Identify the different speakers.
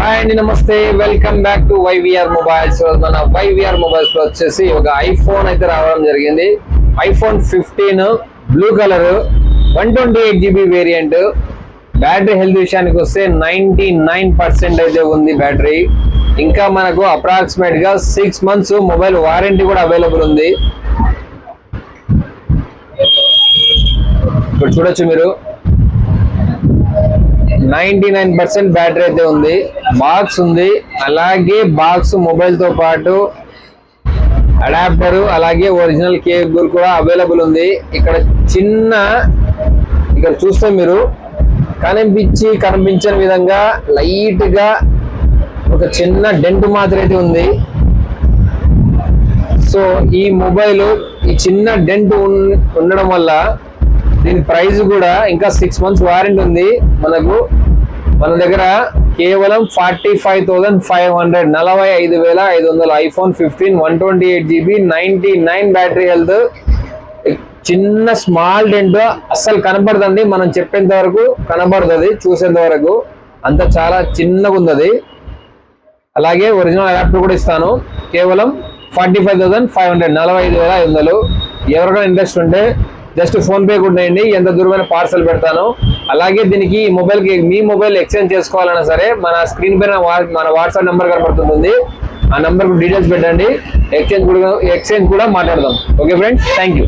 Speaker 1: Hi అండి, నమస్తే, welcome back to YVR mobiles. మన వైవిఆర్ మొబైల్స్ లో వచ్చేసి ఒక ఐఫోన్ అయితే రావడం జరిగింది. IPhone 15 blue colour 128GB variant. Battery health విషయానికి వస్తే 99% అయితే ఉంది బ్యాటరీ. ఇంకా మనకు అప్రాక్సిమేట్ గా 6 months మొబైల్ వారంటీ కూడా అవైలబుల్ ఉంది. ఇప్పుడు చూడొచ్చు మీరు, 99% బ్యాటరీ అయితే ఉంది. బాక్స్ ఉంది, అలాగే బాక్స్ మొబైల్ తో పాటు అడాప్టర్, అలాగే ఒరిజినల్ కేబుల్ కూడా అవైలబుల్ ఉంది. ఇక్కడ చూస్తే మీరు కనిపించని విధంగా లైట్ గా ఒక చిన్న డెంట్ మాత్రం అయితే ఉంది. సో ఈ మొబైల్ ఈ చిన్న డెంట్ ఉండడం వల్ల దీని ప్రైస్ కూడా ఇంకా 6 months వారంటీ ఉంది. మన దగ్గర కేవలం 45,500, 45,500 ఐఫోన్ 15 128GB 99 బ్యాటరీ హెల్త్. చిన్న స్మాల్ డెంట్ అస్సలు కనబడదండి, మనం చెప్పేంత వరకు కనబడుతుంది, చూసేంత వరకు అంత చాలా చిన్నగా ఉంది. అలాగే ఒరిజినల్ అడాప్టర్ కూడా ఇస్తాను. కేవలం 45,500, 45,500. ఎవరికైనా ఇంట్రెస్ట్ ఉంటే జస్ట్ ఫోన్ పే కూడా చేయండి, ఎంత దూరమైన పార్సల్ పెడతాను. అలాగే దీనికి మీ మొబైల్ ఎక్స్చేంజ్ చేసుకోవాలన్నా సరే మన స్క్రీన్ పైన మన వాట్సాప్ నెంబర్ కనబడుతుంది. ఆ నెంబర్ డీటెయిల్స్ పెట్టండి, ఎక్స్చేంజ్ కూడా మాట్లాడదాం. Okay friends, thank you.